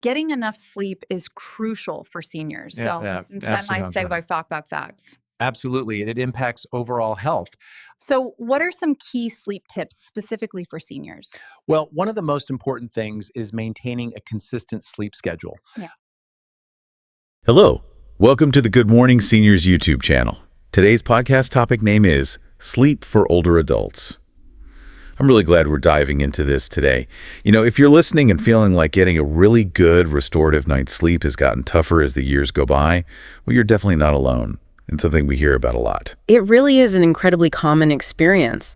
getting enough sleep is crucial for seniors. Yeah, So, yeah, since I absolutely. might say by Talk Back Facts. Absolutely. And it impacts overall health. So, what are some key sleep tips specifically for seniors? Well, one of the most important things is maintaining a consistent sleep schedule. Yeah. Hello. Welcome to the Good Morning Seniors YouTube channel. Today's podcast topic name is Sleep for Older Adults. I'm really glad we're diving into this today. You know, if you're listening and feeling like getting a really good restorative night's sleep has gotten tougher as the years go by, well, you're definitely not alone. It's something we hear about a lot. It really is an incredibly common experience.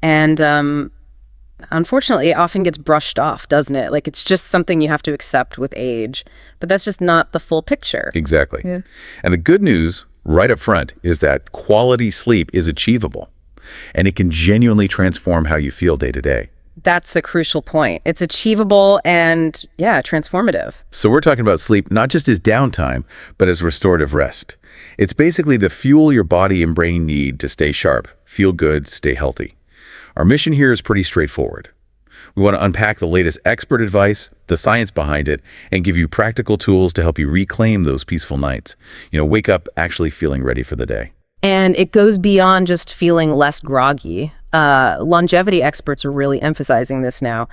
And unfortunately, it often gets brushed off, doesn't it? Like, it's just something you have to accept with age. But that's just not the full picture. Exactly. Yeah. And the good news right up front is that quality sleep is achievable, and it can genuinely transform how you feel day to day. That's the crucial point. It's achievable and, yeah, transformative. So we're talking about sleep not just as downtime, but as restorative rest. It's basically the fuel your body and brain need to stay sharp, feel good, stay healthy. Our mission here is pretty straightforward. We want to unpack the latest expert advice, the science behind it, and give you practical tools to help you reclaim those peaceful nights. You know, wake up actually feeling ready for the day. And it goes beyond just feeling less groggy. Longevity experts are really emphasizing this now.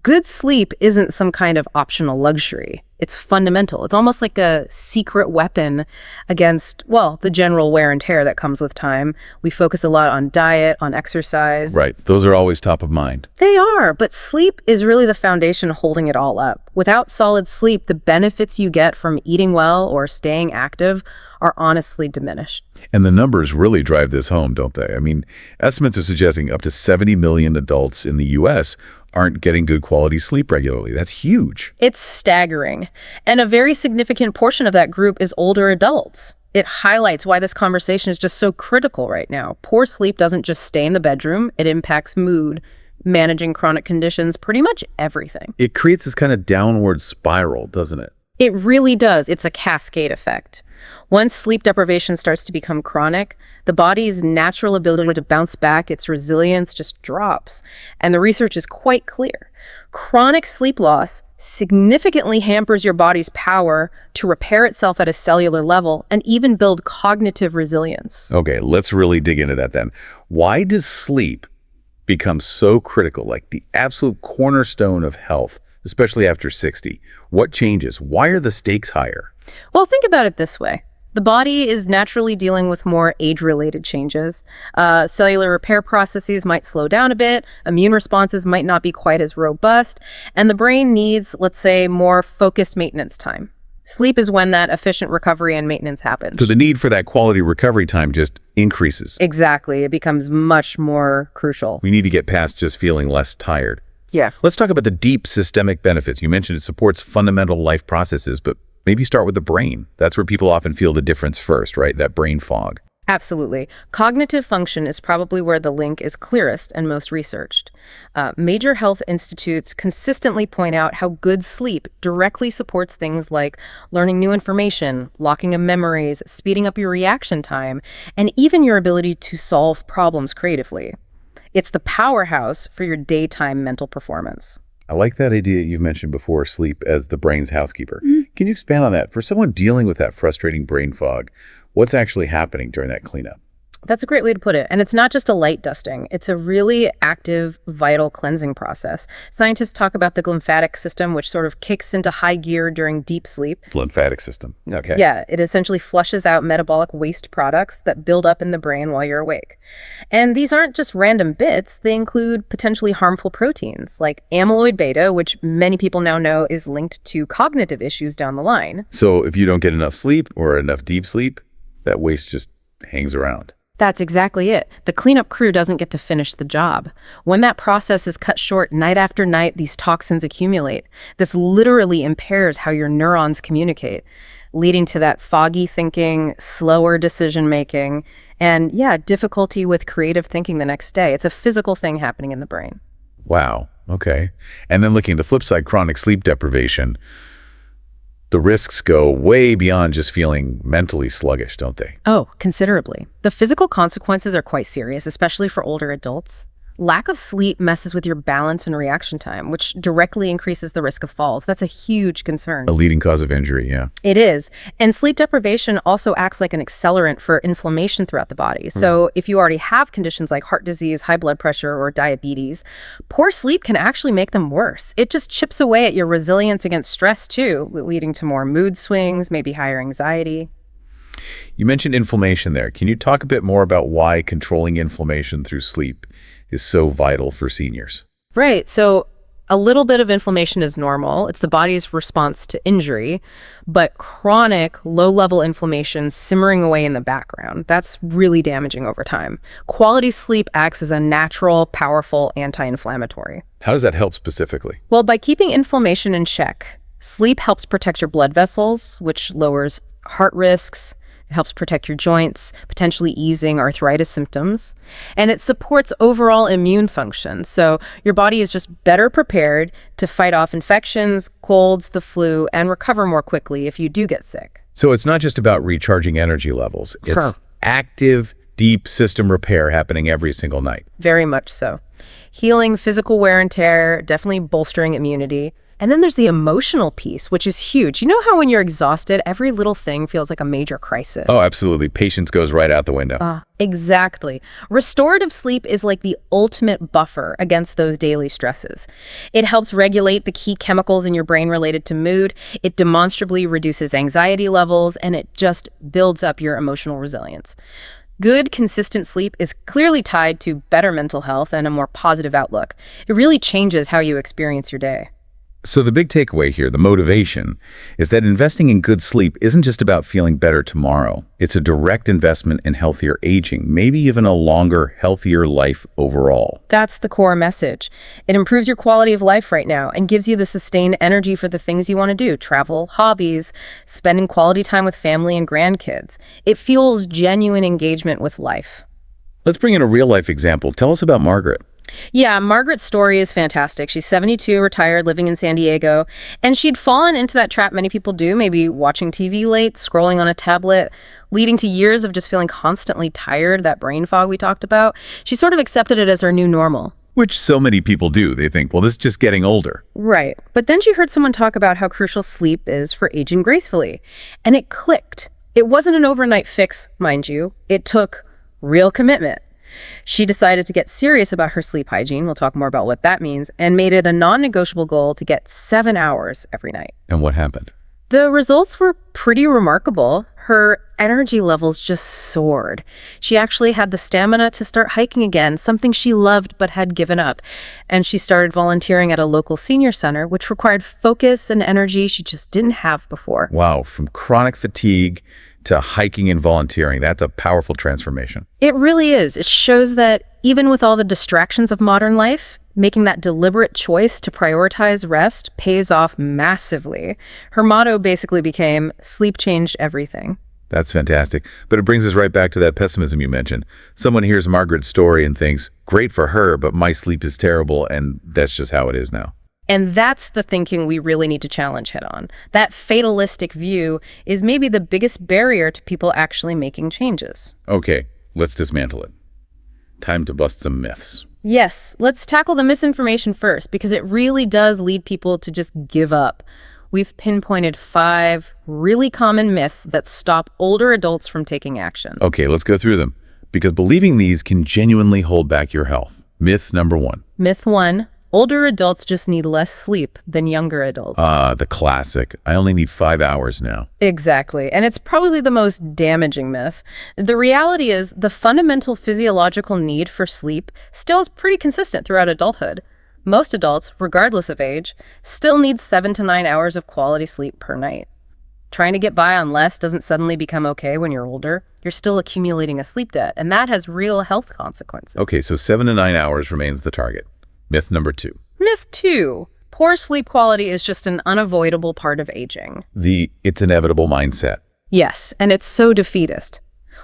Good sleep isn't some kind of optional luxury. It's fundamental. It's almost like a secret weapon against, well, the general wear and tear that comes with time. We focus a lot on diet, on exercise. Right. Those are always top of mind. They are, but sleep is really the foundation holding it all up. Without solid sleep, the benefits you get from eating well or staying active are honestly diminished. And the numbers really drive this home, don't they? I mean, estimates are suggesting up to 70 million adults in the U.S. aren't getting good quality sleep regularly. That's huge. It's staggering. And a very significant portion of that group is older adults. It highlights why this conversation is just so critical right now. Poor sleep doesn't just stay in the bedroom. It impacts mood, managing chronic conditions, pretty much everything. It creates this kind of downward spiral, doesn't it? It really does. It's a cascade effect. Once sleep deprivation starts to become chronic, the body's natural ability to bounce back, its resilience just drops. And the research is quite clear. Chronic sleep loss significantly hampers your body's power to repair itself at a cellular level and even build cognitive resilience. Okay, let's really dig into that then. Why does sleep become so critical, like the absolute cornerstone of health, especially after 60? What changes? Why are the stakes higher? Well, think about it this way. The body is naturally dealing with more age-related changes. Cellular repair processes might slow down a bit, immune responses might not be quite as robust, and the brain needs, let's say, more focused maintenance time. Sleep is when that efficient recovery and maintenance happens. So the need for that quality recovery time just increases. Exactly. It becomes much more crucial. We need to get past just feeling less tired. Yeah. Let's talk about the deep systemic benefits. You mentioned it supports fundamental life processes, but maybe start with the brain. That's where people often feel the difference first, right? That brain fog. Absolutely. Cognitive function is probably where the link is clearest and most researched. Major health institutes consistently point out how good sleep directly supports things like learning new information, locking of memories, speeding up your reaction time, and even your ability to solve problems creatively. It's the powerhouse for your daytime mental performance. I like that idea you've mentioned before, sleep as the brain's housekeeper. Can you expand on that? For someone dealing with that frustrating brain fog, what's actually happening during that cleanup? That's a great way to put it. And it's not just a light dusting. It's a really active, vital cleansing process. Scientists talk about the glymphatic system, which sort of kicks into high gear during deep sleep. Lymphatic system. Okay. Yeah, it essentially flushes out metabolic waste products that build up in the brain while you're awake. And these aren't just random bits. They include potentially harmful proteins like amyloid beta, which many people now know is linked to cognitive issues down the line. So if you don't get enough sleep or enough deep sleep, that waste just hangs around. That's exactly it. The cleanup crew doesn't get to finish the job. When that process is cut short night after night, these toxins accumulate. This literally impairs how your neurons communicate, leading to that foggy thinking, slower decision-making, and difficulty with creative thinking the next day. It's a physical thing happening in the brain. Wow. Okay. And then looking at the flip side, chronic sleep deprivation, the risks go way beyond just feeling mentally sluggish, don't they? Oh, considerably. The physical consequences are quite serious, especially for older adults. Lack of sleep messes with your balance and reaction time, which directly increases the risk of falls. That's a huge concern. A leading cause of injury, yeah. It is. And sleep deprivation also acts like an accelerant for inflammation throughout the body. So if you already have conditions like heart disease, high blood pressure, or diabetes, poor sleep can actually make them worse. It just chips away at your resilience against stress too, leading to more mood swings, maybe higher anxiety. You mentioned inflammation there. Can you talk a bit more about why controlling inflammation through sleep is so vital for seniors? Right. So a little bit of inflammation is normal. It's the body's response to injury, but chronic low-level inflammation simmering away in the background, that's really damaging over time. Quality sleep acts as a natural, powerful anti-inflammatory. How does that help specifically? Well, by keeping inflammation in check, sleep helps protect your blood vessels, which lowers heart risks. It helps protect your joints, potentially easing arthritis symptoms. And it supports overall immune function. So your body is just better prepared to fight off infections, colds, the flu, and recover more quickly if you do get sick. So it's not just about recharging energy levels. Sure. It's active, deep system repair happening every single night. Very much so. Healing physical wear and tear, definitely bolstering immunity. And then there's the emotional piece, which is huge. You know how when you're exhausted, every little thing feels like a major crisis? Oh, absolutely. Patience goes right out the window. Exactly. Restorative sleep is like the ultimate buffer against those daily stresses. It helps regulate the key chemicals in your brain related to mood. It demonstrably reduces anxiety levels, and it just builds up your emotional resilience. Good, consistent sleep is clearly tied to better mental health and a more positive outlook. It really changes how you experience your day. So the big takeaway here, the motivation, is that investing in good sleep isn't just about feeling better tomorrow. It's a direct investment in healthier aging, maybe even a longer, healthier life overall. That's the core message. It improves your quality of life right now and gives you the sustained energy for the things you want to do, travel, hobbies, spending quality time with family and grandkids. It fuels genuine engagement with life. Let's bring in a real-life example. Tell us about Margaret. Yeah, Margaret's story is fantastic. She's 72, retired, living in San Diego, and she'd fallen into that trap many people do, maybe watching TV late, scrolling on a tablet, leading to years of just feeling constantly tired, that brain fog we talked about. She sort of accepted it as her new normal. Which so many people do. They think, well, this is just getting older. Right. But then she heard someone talk about how crucial sleep is for aging gracefully, and it clicked. It wasn't an overnight fix, mind you. It took real commitment. She decided to get serious about her sleep hygiene, we'll talk more about what that means, and made it a non-negotiable goal to get 7 hours every night. And what happened? The results were pretty remarkable. Her energy levels just soared. She actually had the stamina to start hiking again, something she loved but had given up. And she started volunteering at a local senior center, which required focus and energy she just didn't have before. Wow, from chronic fatigue to hiking and volunteering. That's a powerful transformation. It really is. It shows that even with all the distractions of modern life, making that deliberate choice to prioritize rest pays off massively. Her motto basically became, sleep changed everything. That's fantastic. But it brings us right back to that pessimism you mentioned. Someone hears Margaret's story and thinks, great for her, but my sleep is terrible, and that's just how it is now. And that's the thinking we really need to challenge head on. That fatalistic view is maybe the biggest barrier to people actually making changes. Okay, let's dismantle it. Time to bust some myths. Yes, let's tackle the misinformation first, because it really does lead people to just give up. We've pinpointed 5 really common myths that stop older adults from taking action. Okay, let's go through them, because believing these can genuinely hold back your health. Myth number 1. Myth 1. Older adults just need less sleep than younger adults. The classic. I only need 5 hours now. Exactly. And it's probably the most damaging myth. The reality is the fundamental physiological need for sleep still is pretty consistent throughout adulthood. Most adults, regardless of age, still need 7 to 9 hours of quality sleep per night. Trying to get by on less doesn't suddenly become okay when you're older. You're still accumulating a sleep debt, and that has real health consequences. Okay, so 7 to 9 hours remains the target. Myth number 2. Myth 2. Poor sleep quality is just an unavoidable part of aging. The it's inevitable mindset. Yes, and it's so defeatist.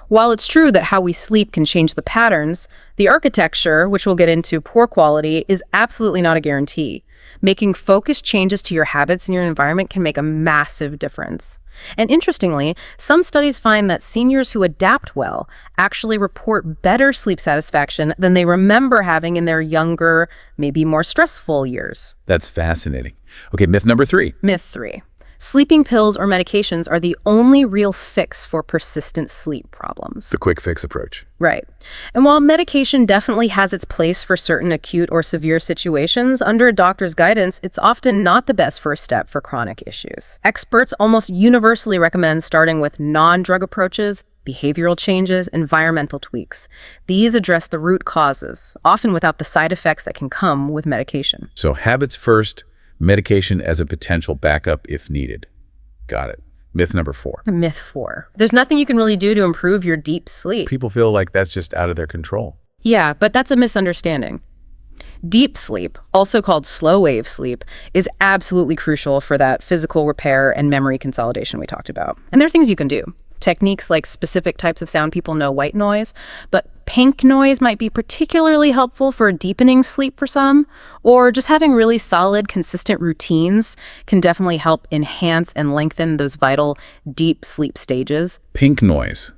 While it's true that how we sleep can change the patterns, the architecture, which we'll get into, poor quality, is absolutely not a guarantee. Making focused changes to your habits and your environment can make a massive difference. And interestingly, some studies find that seniors who adapt well actually report better sleep satisfaction than they remember having in their younger, maybe more stressful years. That's fascinating. Okay, myth number 3. Myth 3. Sleeping pills or medications are the only real fix for persistent sleep problems. The quick fix approach. Right. And while medication definitely has its place for certain acute or severe situations, under a doctor's guidance, it's often not the best first step for chronic issues. Experts almost universally recommend starting with non-drug approaches, behavioral changes, environmental tweaks. These address the root causes, often without the side effects that can come with medication. So habits first, medication as a potential backup if needed. Got it. Myth number 4. Myth 4. There's nothing you can really do to improve your deep sleep. People feel like that's just out of their control. Yeah, but that's a misunderstanding. Deep sleep, also called slow wave sleep, is absolutely crucial for that physical repair and memory consolidation we talked about. And there are things you can do. Techniques like specific types of sound, people know white noise, but pink noise might be particularly helpful for deepening sleep for some, or just having really solid, consistent routines can definitely help enhance and lengthen those vital deep sleep stages. Pink noise.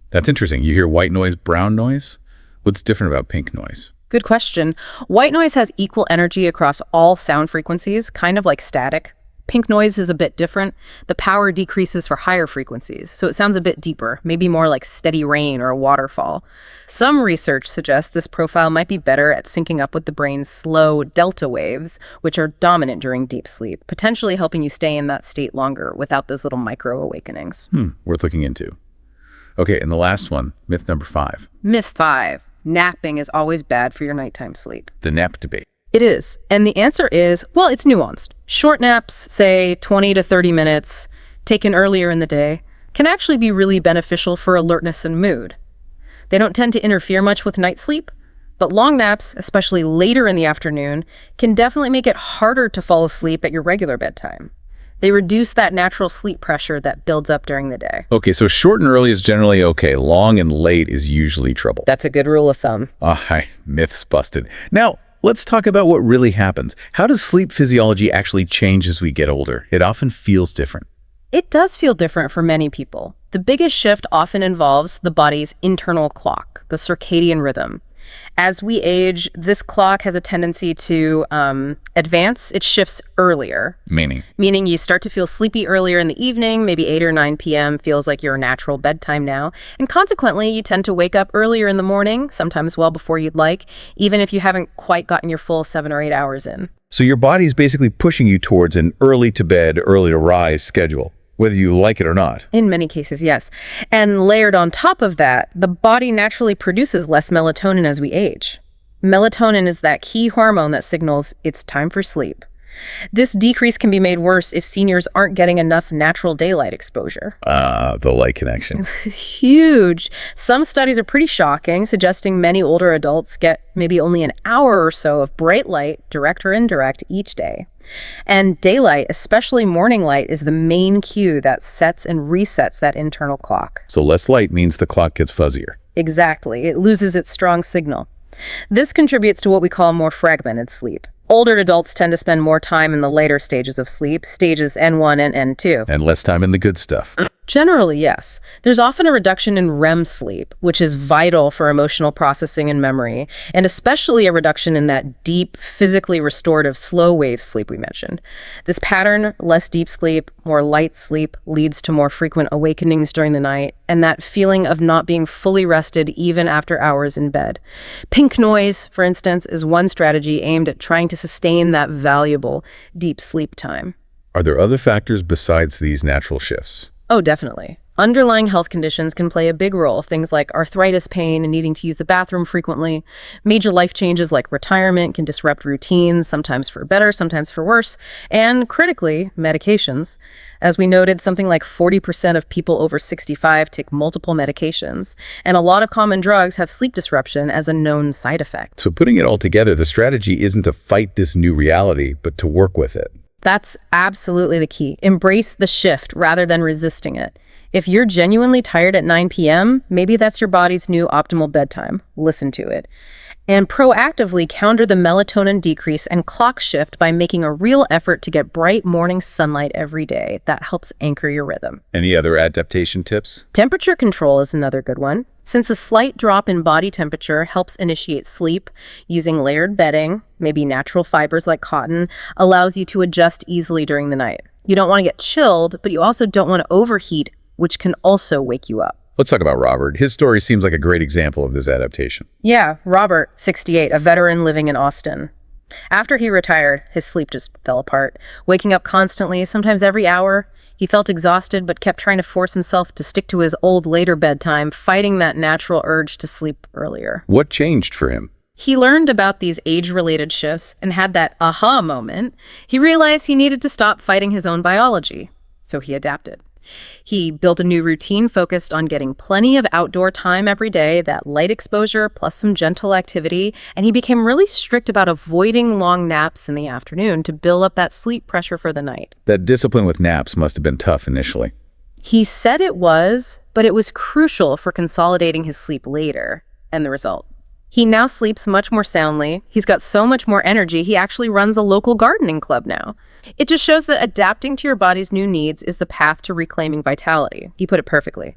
That's interesting. You hear white noise, brown noise? What's different about pink noise? Good question. White noise has equal energy across all sound frequencies, kind of like static. Pink noise is a bit different. The power decreases for higher frequencies, so it sounds a bit deeper, maybe more like steady rain or a waterfall. Some research suggests this profile might be better at syncing up with the brain's slow delta waves, which are dominant during deep sleep, potentially helping you stay in that state longer without those little micro awakenings. Worth looking into. Okay, and the last one, myth number 5. Myth 5. Napping is always bad for your nighttime sleep. The nap debate. It is. And the answer is, well, it's nuanced. Short naps, say 20 to 30 minutes, taken earlier in the day, can actually be really beneficial for alertness and mood. They don't tend to interfere much with night sleep, but long naps, especially later in the afternoon, can definitely make it harder to fall asleep at your regular bedtime. They reduce that natural sleep pressure that builds up during the day. Okay, so short and early is generally okay. Long and late is usually trouble. That's a good rule of thumb. All right, myths busted. Now, let's talk about what really happens. How does sleep physiology actually change as we get older? It often feels different. It does feel different for many people. The biggest shift often involves the body's internal clock, the circadian rhythm. As we age, this clock has a tendency to advance. It shifts earlier. Meaning you start to feel sleepy earlier in the evening, maybe 8 or 9 p.m. feels like your natural bedtime now. And consequently, you tend to wake up earlier in the morning, sometimes well before you'd like, even if you haven't quite gotten your full 7 or 8 hours in. So your body is basically pushing you towards an early to bed, early to rise schedule, whether you like it or not. In many cases, yes. And layered on top of that, the body naturally produces less melatonin as we age. Melatonin is that key hormone that signals it's time for sleep. This decrease can be made worse if seniors aren't getting enough natural daylight exposure. The light connection. Huge. Some studies are pretty shocking, suggesting many older adults get maybe only an hour or so of bright light, direct or indirect, each day. And daylight, especially morning light, is the main cue that sets and resets that internal clock. So less light means the clock gets fuzzier. Exactly. It loses its strong signal. This contributes to what we call more fragmented sleep. Older adults tend to spend more time in the later stages of sleep, stages N1 and N2. And less time in the good stuff. Generally, yes. There's often a reduction in REM sleep, which is vital for emotional processing and memory, and especially a reduction in that deep, physically restorative slow wave sleep we mentioned. This pattern, less deep sleep, more light sleep, leads to more frequent awakenings during the night, and that feeling of not being fully rested even after hours in bed. Pink noise, for instance, is one strategy aimed at trying to sustain that valuable deep sleep time. Are there other factors besides these natural shifts? Oh, definitely. Underlying health conditions can play a big role, things like arthritis pain and needing to use the bathroom frequently. Major life changes like retirement can disrupt routines, sometimes for better, sometimes for worse. And critically, medications. As we noted, something like 40% of people over 65 take multiple medications, and a lot of common drugs have sleep disruption as a known side effect. So putting it all together, the strategy isn't to fight this new reality, but to work with it. That's absolutely the key. Embrace the shift rather than resisting it. If you're genuinely tired at 9 p.m., maybe that's your body's new optimal bedtime. Listen to it. and proactively counter the melatonin decrease and clock shift by making a real effort to get bright morning sunlight every day. That helps anchor your rhythm. Any other adaptation tips? Temperature control is another good one. Since a slight drop in body temperature helps initiate sleep, using layered bedding, maybe natural fibers like cotton, allows you to adjust easily during the night. You don't want to get chilled, but you also don't want to overheat, which can also wake you up. Let's talk about Robert. His story seems like a great example of this adaptation. Yeah, Robert, 68, a veteran living in Austin. After he retired, his sleep just fell apart. Waking up constantly, sometimes every hour, he felt exhausted but kept trying to force himself to stick to his old later bedtime, fighting that natural urge to sleep earlier. What changed for him? He learned about these age-related shifts and had that aha moment. He realized he needed to stop fighting his own biology, so he adapted. He built a new routine focused on getting plenty of outdoor time every day, that light exposure plus some gentle activity, and he became really strict about avoiding long naps in the afternoon to build up that sleep pressure for the night. That discipline with naps must have been tough initially. He said it was, but it was crucial for consolidating his sleep later, and the result. He now sleeps much more soundly. He's got so much more energy, he actually runs a local gardening club now. It just shows that adapting to your body's new needs is the path to reclaiming vitality. He put it perfectly.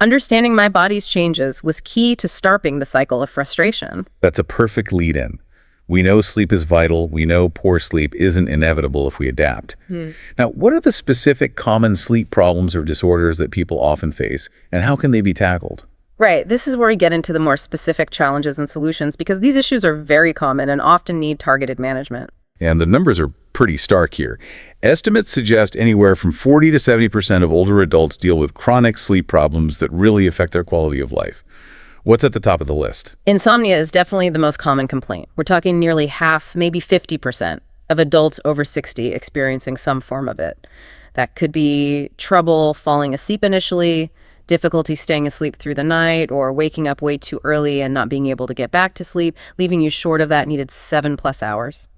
Understanding my body's changes was key to stopping the cycle of frustration. That's a perfect lead-in. We know sleep is vital. We know poor sleep isn't inevitable if we adapt. Now, what are the specific common sleep problems or disorders that people often face, and how can they be tackled? Right, this is where we get into the more specific challenges and solutions because these issues are very common and often need targeted management. And the numbers are pretty stark here. Estimates suggest anywhere from 40 to 70% of older adults deal with chronic sleep problems that really affect their quality of life. What's at the top of the list? Insomnia is definitely the most common complaint. We're talking nearly half, maybe 50% of adults over 60 experiencing some form of it. That could be trouble falling asleep initially, difficulty staying asleep through the night, or waking up way too early and not being able to get back to sleep, leaving you short of that needed 7+ hours.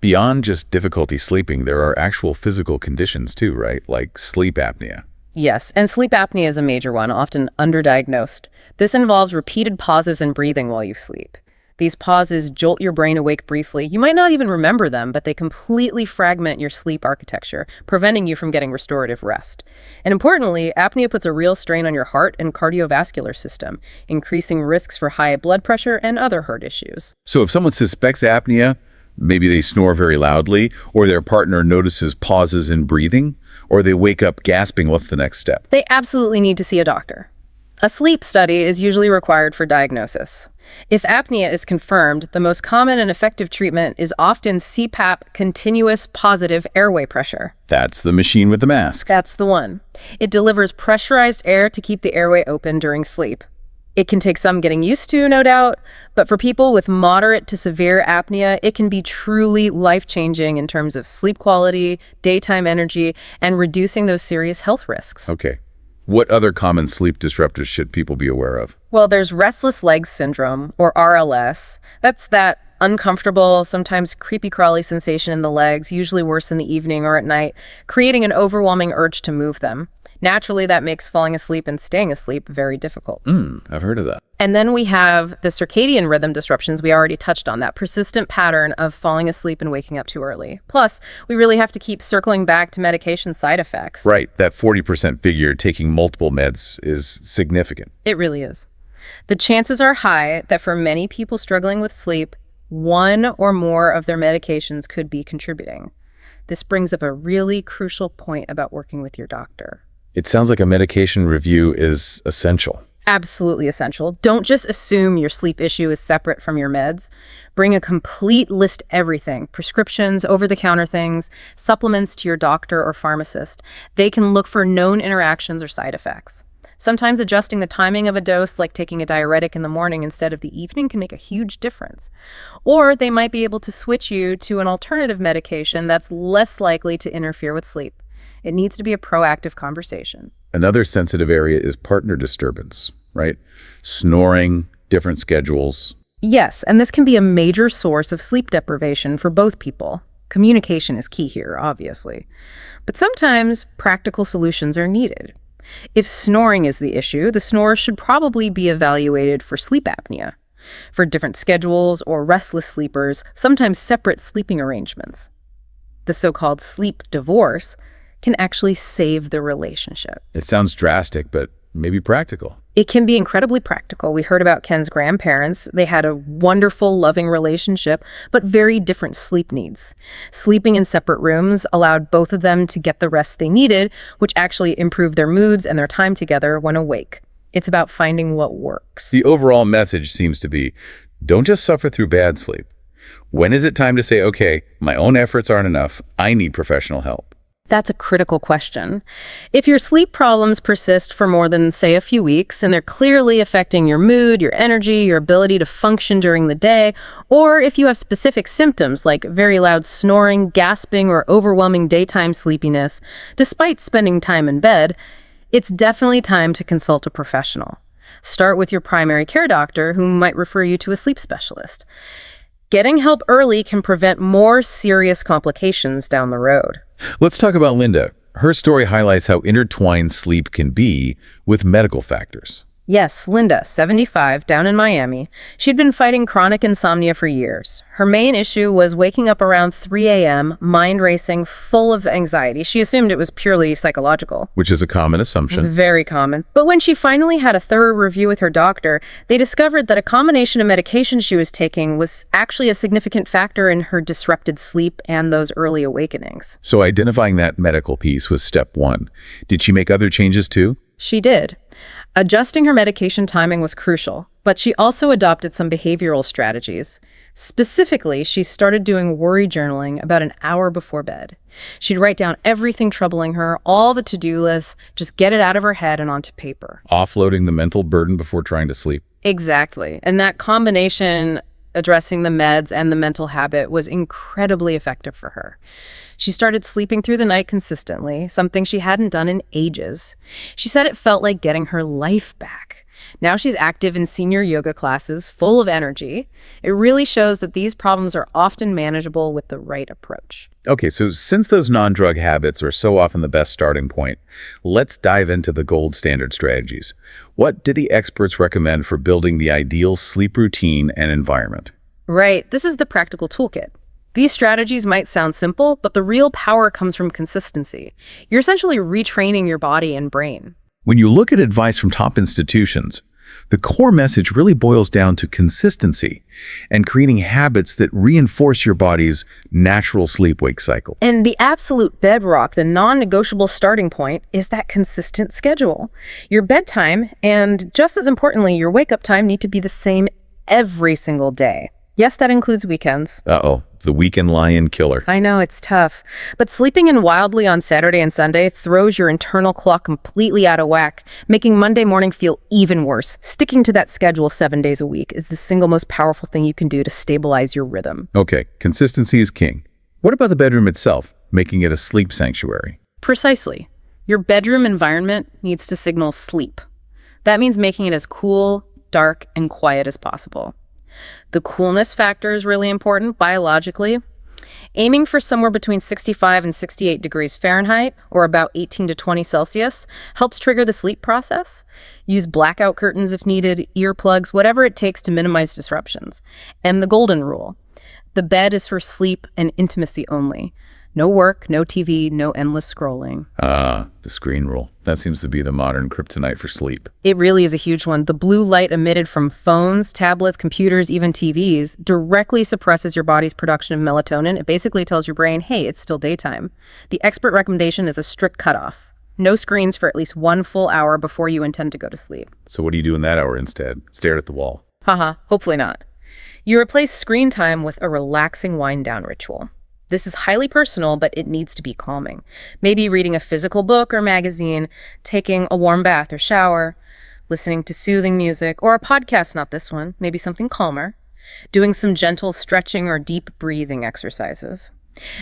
Beyond just difficulty sleeping, there are actual physical conditions too, right? Like sleep apnea. Yes, and sleep apnea is a major one, often underdiagnosed. This involves repeated pauses in breathing while you sleep. These pauses jolt your brain awake briefly. You might not even remember them, but they completely fragment your sleep architecture, preventing you from getting restorative rest. And importantly, apnea puts a real strain on your heart and cardiovascular system, increasing risks for high blood pressure and other heart issues. So if someone suspects apnea, maybe they snore very loudly, or their partner notices pauses in breathing, or they wake up gasping, what's the next step? They absolutely need to see a doctor. A sleep study is usually required for diagnosis. If apnea is confirmed, the most common and effective treatment is often CPAP, continuous positive airway pressure. That's the machine with the mask. That's the one. It delivers pressurized air to keep the airway open during sleep. It can take some getting used to, no doubt, but for people with moderate to severe apnea, it can be truly life-changing in terms of sleep quality, daytime energy, and reducing those serious health risks. Okay. What other common sleep disruptors should people be aware of? Well, there's restless legs syndrome, or RLS. That's that uncomfortable, sometimes creepy-crawly sensation in the legs, usually worse in the evening or at night, creating an overwhelming urge to move them. Naturally, that makes falling asleep and staying asleep very difficult. I've heard of that. And then we have the circadian rhythm disruptions we already touched on, that persistent pattern of falling asleep and waking up too early. Plus, we really have to keep circling back to medication side effects. Right, that 40% figure taking multiple meds is significant. It really is. The chances are high that for many people struggling with sleep, one or more of their medications could be contributing. This brings up a really crucial point about working with your doctor. It sounds like a medication review is essential. Absolutely essential. Don't just assume your sleep issue is separate from your meds. Bring a complete list of everything, prescriptions, over-the-counter things, supplements to your doctor or pharmacist. They can look for known interactions or side effects. Sometimes adjusting the timing of a dose, like taking a diuretic in the morning instead of the evening, can make a huge difference. Or they might be able to switch you to an alternative medication that's less likely to interfere with sleep. It needs to be a proactive conversation. Another sensitive area is partner disturbance, right? Snoring, different schedules. Yes, and this can be a major source of sleep deprivation for both people. Communication is key here, obviously. But sometimes practical solutions are needed. If snoring is the issue, the snorer should probably be evaluated for sleep apnea. For different schedules or restless sleepers, sometimes separate sleeping arrangements. The so-called sleep divorce can actually save the relationship. It sounds drastic, but maybe practical. It can be incredibly practical. We heard about Ken's grandparents. They had a wonderful, loving relationship, but very different sleep needs. Sleeping in separate rooms allowed both of them to get the rest they needed, which actually improved their moods and their time together when awake. It's about finding what works. The overall message seems to be, don't just suffer through bad sleep. When is it time to say, okay, my own efforts aren't enough, I need professional help? That's a critical question. If your sleep problems persist for more than, say, a few weeks, and they're clearly affecting your mood, your energy, your ability to function during the day, or if you have specific symptoms like very loud snoring, gasping, or overwhelming daytime sleepiness, despite spending time in bed, it's definitely time to consult a professional. Start with your primary care doctor, who might refer you to a sleep specialist. Getting help early can prevent more serious complications down the road. Let's talk about Linda. Her story highlights how intertwined sleep can be with medical factors. Yes, Linda, 75, down in Miami. She'd been fighting chronic insomnia for years. Her main issue was waking up around 3 a.m., mind racing, full of anxiety. She assumed it was purely psychological. Which is a common assumption. Very common. But when she finally had a thorough review with her doctor, they discovered that a combination of medication she was taking was actually a significant factor in her disrupted sleep and those early awakenings. So identifying that medical piece was step one. Did she make other changes too? She did. Adjusting her medication timing was crucial, but she also adopted some behavioral strategies. Specifically, she started doing worry journaling about an hour before bed. She'd write down everything troubling her, all the to-do lists, just get it out of her head and onto paper. Offloading the mental burden before trying to sleep. Exactly. And that combination, addressing the meds and the mental habit, was incredibly effective for her. She started sleeping through the night consistently, something she hadn't done in ages. She said it felt like getting her life back. Now she's active in senior yoga classes, full of energy. It really shows that these problems are often manageable with the right approach. Okay, so since those non-drug habits are so often the best starting point, let's dive into the gold standard strategies. What do the experts recommend for building the ideal sleep routine and environment? Right, this is the practical toolkit. These strategies might sound simple, but the real power comes from consistency. You're essentially retraining your body and brain. When you look at advice from top institutions, the core message really boils down to consistency and creating habits that reinforce your body's natural sleep-wake cycle. And the absolute bedrock, the non-negotiable starting point, is that consistent schedule. Your bedtime and, just as importantly, your wake-up time need to be the same every single day. Yes, that includes weekends. Uh-oh, the weekend lion killer. I know, it's tough. But sleeping in wildly on Saturday and Sunday throws your internal clock completely out of whack, making Monday morning feel even worse. Sticking to that schedule 7 days a week is the single most powerful thing you can do to stabilize your rhythm. Okay, consistency is king. What about the bedroom itself, making it a sleep sanctuary? Precisely. Your bedroom environment needs to signal sleep. That means making it as cool, dark, and quiet as possible. The coolness factor is really important biologically. Aiming for somewhere between 65 and 68 degrees Fahrenheit, or about 18 to 20 Celsius, helps trigger the sleep process. Use blackout curtains if needed, earplugs, whatever it takes to minimize disruptions. And the golden rule: the bed is for sleep and intimacy only. No work, no TV, no endless scrolling. The screen rule. That seems to be the modern kryptonite for sleep. It really is a huge one. The blue light emitted from phones, tablets, computers, even TVs directly suppresses your body's production of melatonin. It basically tells your brain, hey, it's still daytime. The expert recommendation is a strict cutoff. No screens for at least 1 full hour before you intend to go to sleep. So what do you do in that hour instead? Stare at the wall. Hopefully not. You replace screen time with a relaxing wind-down ritual. This is highly personal, but it needs to be calming. Maybe reading a physical book or magazine, taking a warm bath or shower, listening to soothing music, or a podcast, not this one, maybe something calmer, doing some gentle stretching or deep breathing exercises.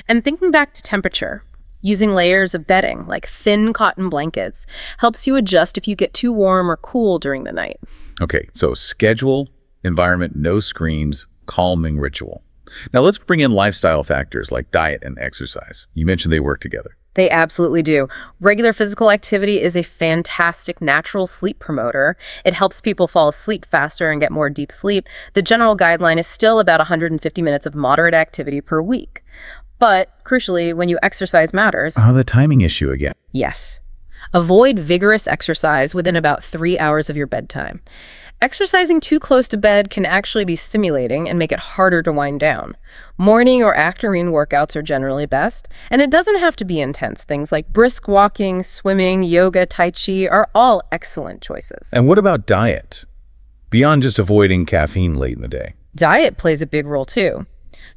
And thinking back to temperature, using layers of bedding, like thin cotton blankets, helps you adjust if you get too warm or cool during the night. Okay, so schedule, environment, no screens, calming ritual. Now let's bring in lifestyle factors like diet and exercise. You mentioned they work together. They absolutely do. Regular physical activity is a fantastic natural sleep promoter. It helps people fall asleep faster and get more deep sleep. The general guideline is still about 150 minutes of moderate activity per week. But, crucially, when you exercise matters, The timing issue again. yes. Avoid vigorous exercise within about 3 hours of your bedtime. Exercising too close to bed can actually be stimulating and make it harder to wind down. Morning or afternoon workouts are generally best, and it doesn't have to be intense. Things like brisk walking, swimming, yoga, tai chi are all excellent choices. And what about diet? Beyond just avoiding caffeine late in the day. Diet plays a big role too.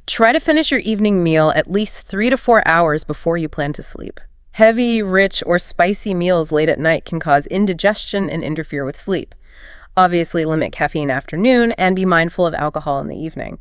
Try to finish your evening meal at least 3 to 4 hours before you plan to sleep. Heavy, rich, or spicy meals late at night can cause indigestion and interfere with sleep. Obviously, limit caffeine afternoon and be mindful of alcohol in the evening.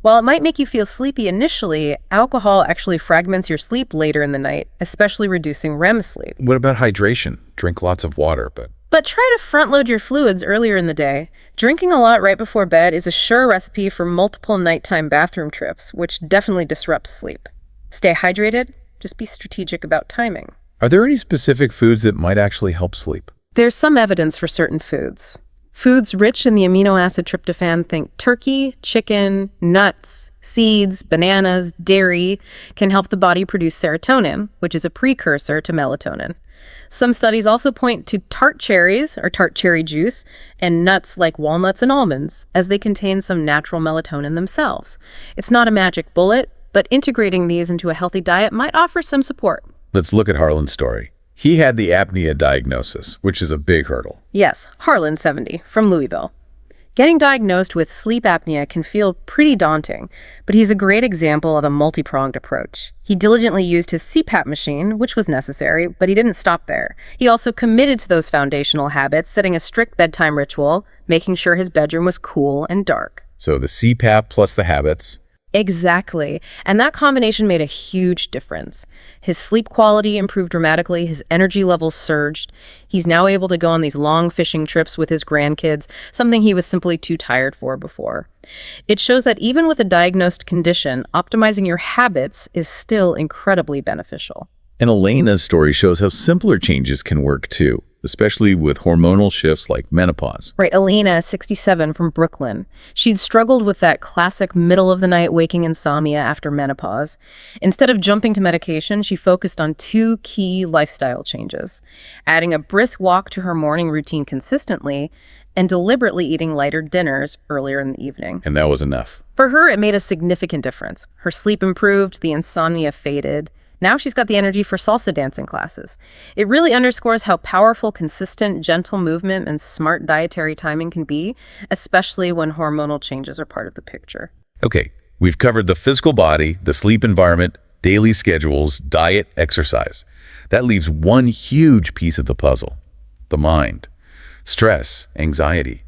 While it might make you feel sleepy initially, alcohol actually fragments your sleep later in the night, especially reducing REM sleep. What about hydration? Drink lots of water, But try to front-load your fluids earlier in the day. Drinking a lot right before bed is a sure recipe for multiple nighttime bathroom trips, which definitely disrupts sleep. Stay hydrated, just be strategic about timing. are there any specific foods that might actually help sleep? There's some evidence for certain foods. Foods rich in the amino acid tryptophan, think turkey, chicken, nuts, seeds, bananas, dairy, can help the body produce serotonin, which is a precursor to melatonin. Some studies also point to tart cherries or tart cherry juice and nuts like walnuts and almonds, as they contain some natural melatonin themselves. It's not a magic bullet, but integrating these into a healthy diet might offer some support. Let's look at Harlan's story. He had the apnea diagnosis, which is a big hurdle. Yes, Harlan, 70, from Louisville. Getting diagnosed with sleep apnea can feel pretty daunting, but he's a great example of a multi-pronged approach. He diligently used his CPAP machine, which was necessary, but he didn't stop there. He also committed to those foundational habits, setting a strict bedtime ritual, making sure his bedroom was cool and dark. So the CPAP plus the habits. Exactly. And that combination made a huge difference. His sleep quality improved dramatically, his energy levels surged. He's now able to go on these long fishing trips with his grandkids, something he was simply too tired for before. It shows that even with a diagnosed condition, optimizing your habits is still incredibly beneficial. And Elena's story shows how simpler changes can work too, especially with hormonal shifts like menopause. Right, Elena, 67, from Brooklyn. She'd struggled with that classic middle-of-the-night waking insomnia after menopause. Instead of jumping to medication, she focused on 2 key lifestyle changes: adding a brisk walk to her morning routine consistently, and deliberately eating lighter dinners earlier in the evening. And that was enough. For her, it made a significant difference. Her sleep improved, the insomnia faded. Now she's got the energy for salsa dancing classes. It really underscores how powerful, consistent, gentle movement and smart dietary timing can be, especially when hormonal changes are part of the picture. Okay, we've covered the physical body, the sleep environment, daily schedules, diet, exercise. That leaves one huge piece of the puzzle: the mind. Stress, anxiety.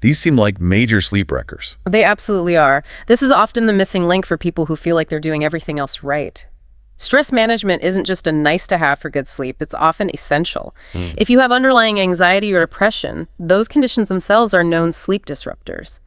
These seem like major sleep wreckers. They absolutely are. This is often the missing link for people who feel like they're doing everything else right. Stress management isn't just a nice to have for good sleep, it's often essential. If you have underlying anxiety or depression, those conditions themselves are known sleep disruptors.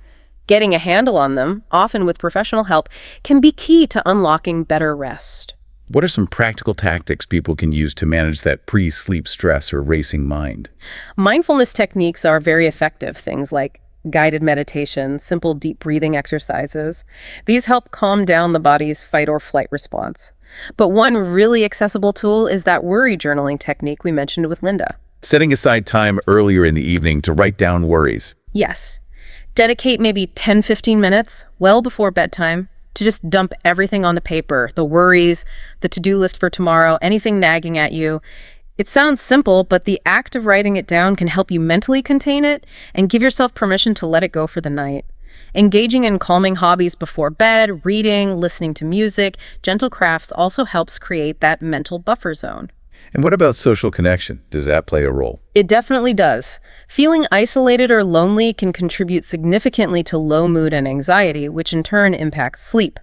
Getting a handle on them, often with professional help, can be key to unlocking better rest. What are some practical tactics people can use to manage that pre-sleep stress or racing mind? Mindfulness techniques are very effective, things like guided meditation, simple deep breathing exercises. These help calm down the body's fight or flight response. But one really accessible tool is that worry journaling technique we mentioned with Linda. Setting aside time earlier in the evening to write down worries. Yes. Dedicate maybe 10-15 minutes, well before bedtime, to just dump everything onto paper, the worries, the to-do list for tomorrow, anything nagging at you. It sounds simple, but the act of writing it down can help you mentally contain it and give yourself permission to let it go for the night. Engaging in calming hobbies before bed, reading, listening to music, gentle crafts also helps create that mental buffer zone. And what about social connection? Does that play a role? It definitely does. Feeling isolated or lonely can contribute significantly to low mood and anxiety, which in turn impacts sleep.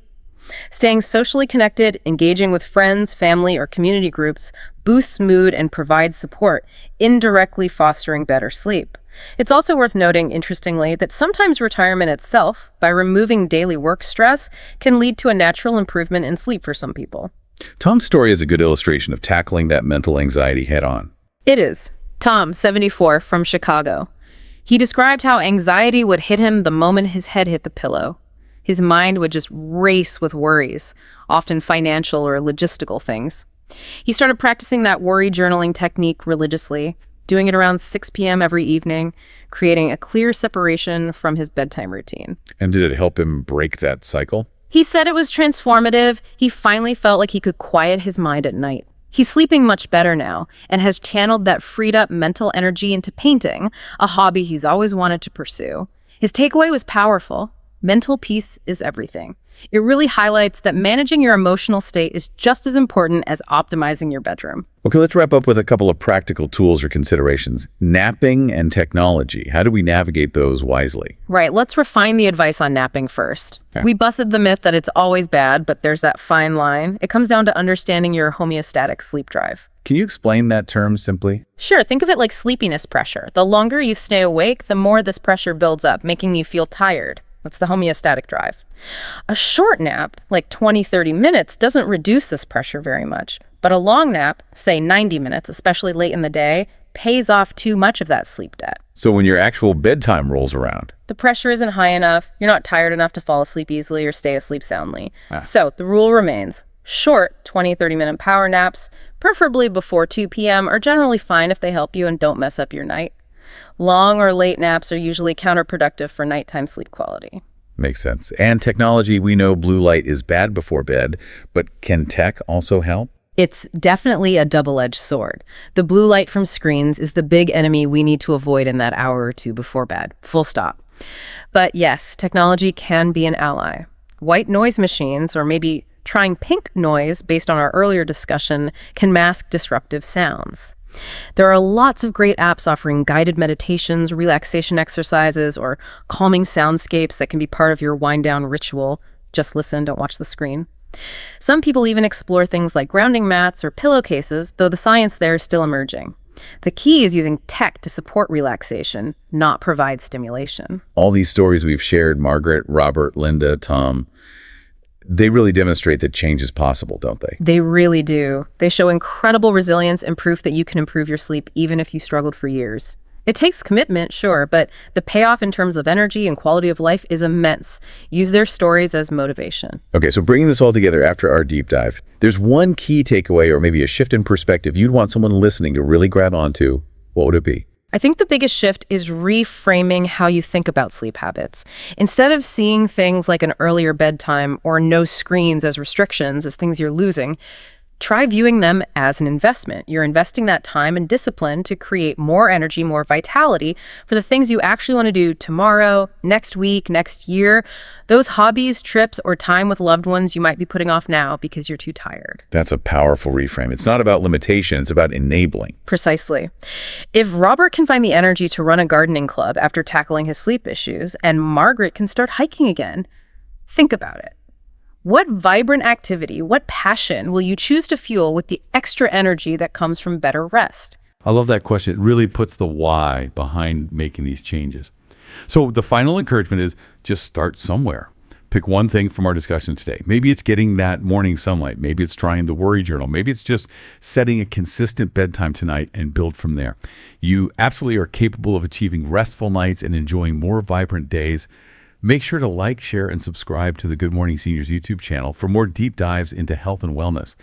Staying socially connected, engaging with friends, family, or community groups boosts mood and provides support, indirectly fostering better sleep. It's also worth noting, interestingly, that sometimes retirement itself, by removing daily work stress, can lead to a natural improvement in sleep for some people. Tom's story is a good illustration of tackling that mental anxiety head-on. It is. Tom, 74, from Chicago. He described how anxiety would hit him the moment his head hit the pillow. His mind would just race with worries, often financial or logistical things. He started practicing that worry journaling technique religiously, doing it around 6 p.m. every evening, creating a clear separation from his bedtime routine. And did it help him break that cycle? He said it was transformative. He finally felt like he could quiet his mind at night. He's sleeping much better now and has channeled that freed up mental energy into painting, a hobby he's always wanted to pursue. His takeaway was powerful. Mental peace is everything. It really highlights that managing your emotional state is just as important as optimizing your bedroom. Okay, let's wrap up with a couple of practical tools or considerations. Napping and technology. How do we navigate those wisely? Right, let's refine the advice on napping first. Okay. We busted the myth that it's always bad, but there's that fine line. It comes down to understanding your homeostatic sleep drive. Can you explain that term simply? Sure, think of it like sleepiness pressure. The longer you stay awake, the more this pressure builds up, making you feel tired. That's the homeostatic drive. A short nap, like 20-30 minutes, doesn't reduce this pressure very much. But a long nap, say 90 minutes, especially late in the day, pays off too much of that sleep debt. So when your actual bedtime rolls around, The pressure isn't high enough, you're not tired enough to fall asleep easily or stay asleep soundly. So the rule remains. Short 20-30-minute power naps, preferably before 2 p.m., are generally fine if they help you and don't mess up your night. Long or late naps are usually counterproductive for nighttime sleep quality. makes sense. And technology, we know blue light is bad before bed, but can tech also help? It's definitely a double-edged sword. The blue light from screens is the big enemy we need to avoid in that hour or two before bed. Full stop. But yes, technology can be an ally. White noise machines, or maybe trying pink noise based on our earlier discussion, can mask disruptive sounds. There are lots of great apps offering guided meditations, relaxation exercises, or calming soundscapes that can be part of your wind-down ritual. Just listen, don't watch the screen. Some people even explore things like grounding mats or pillowcases, though the science there is still emerging. The key is using tech to support relaxation, not provide stimulation. All these stories we've shared, Margaret, Robert, Linda, Tom, they really demonstrate that change is possible, don't they? They really do. They show incredible resilience and proof that you can improve your sleep even if you struggled for years. It takes commitment, sure, but the payoff in terms of energy and quality of life is immense. Use their stories as motivation. Okay, so bringing this all together after our deep dive, there's one key takeaway or maybe a shift in perspective you'd want someone listening to really grab onto. What would it be? I think the biggest shift is reframing how you think about sleep habits. Instead of seeing things like an earlier bedtime or no screens as restrictions, as things you're losing, try viewing them as an investment. You're investing that time and discipline to create more energy, more vitality for the things you actually want to do tomorrow, next week, next year. Those hobbies, trips, or time with loved ones you might be putting off now because you're too tired. That's a powerful reframe. It's not about limitation, it's about enabling. Precisely. If Robert can find the energy to run a gardening club after tackling his sleep issues, and Margaret can start hiking again, think about it. What vibrant activity, what passion will you choose to fuel with the extra energy that comes from better rest? I love that question. It really puts the why behind making these changes. So the final encouragement is just start somewhere. Pick one thing from our discussion today. Maybe it's getting that morning sunlight. Maybe it's trying the worry journal. Maybe it's just setting a consistent bedtime tonight and build from there. You absolutely are capable of achieving restful nights and enjoying more vibrant days. Make sure to like, share, and subscribe to the Good Morning Seniors YouTube channel for more deep dives into health and wellness.